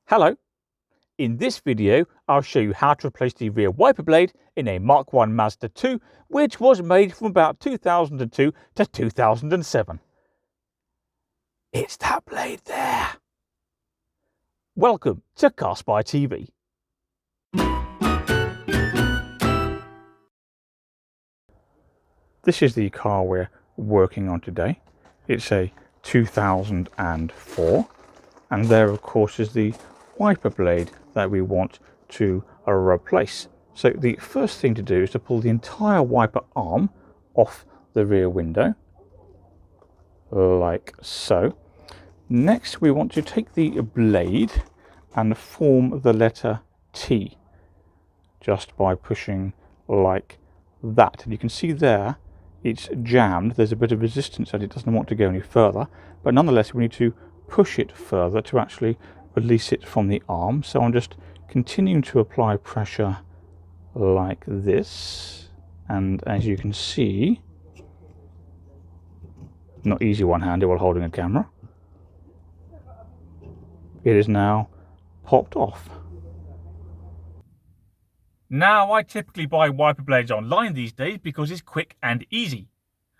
Hello, in this video I'll show you how to replace the rear wiper blade in a Mark 1 Mazda 2 which was made from about 2002 to 2007. It's that blade there. Welcome to Car Spy TV. This is the car we're working on today. It's a 2004 and there of course is the wiper blade that we want to replace. So the first thing to do is to pull the entire wiper arm off the rear window, like so. Next we want to take the blade and form the letter T just by pushing like that. And you can see there it's jammed. There's a bit of resistance and it doesn't want to go any further, but nonetheless we need to push it further to actually release it from the arm. So I'm just continuing to apply pressure like this, and as you can see, not easy one-handed while holding a camera, it is now popped off. Now, I typically buy wiper blades online these days because it's quick and easy.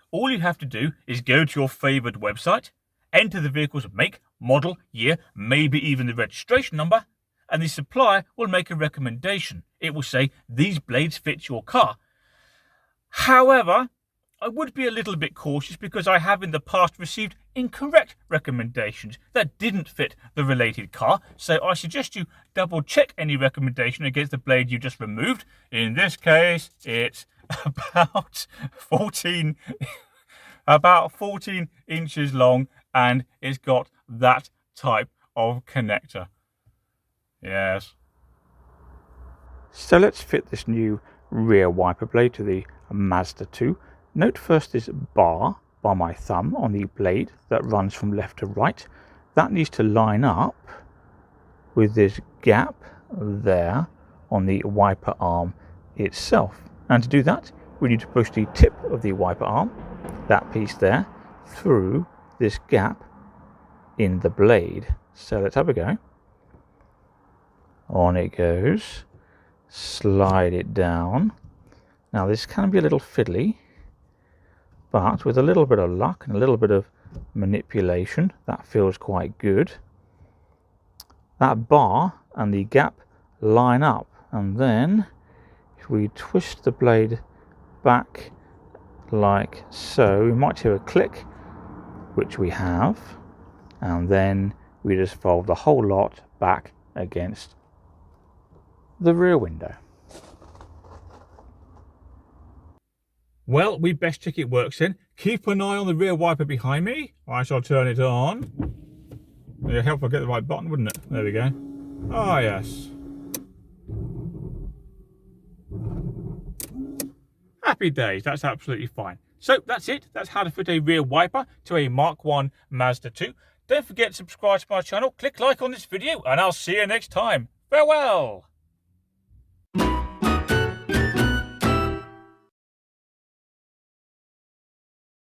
All you have to do is go to your favourite website, enter the vehicle's make, model, year, maybe even the registration number, and the supplier will make a recommendation. It will say, these blades fit your car. However, I would be a little bit cautious because I have in the past received incorrect recommendations that didn't fit the related car, so I suggest you double check any recommendation against the blade you just removed. In this case, it's about 14 inches long and it's got that type of connector. Yes. So let's fit this new rear wiper blade to the Mazda 2. Note first this bar by my thumb on the blade that runs from left to right. That needs to line up with this gap there on the wiper arm itself. And to do that, we need to push the tip of the wiper arm, that piece there, through this gap in the blade. So let's have a go. On it goes. Slide it down. Now this can be a little fiddly, but with a little bit of luck and a little bit of manipulation, that feels quite good. That bar and the gap line up, and then if we twist the blade back like so, we might hear a click, which we have, and then we just fold the whole lot back against the rear window. Well, we best check it works then. Keep an eye on the rear wiper behind me. I shall turn it on. It'd help if I get the right button, wouldn't it? There we go. Ah, yes. Happy days, that's absolutely fine. So that's it. That's how to fit a rear wiper to a Mark 1 Mazda 2. Don't forget to subscribe to my channel, click like on this video, and I'll see you next time. Farewell!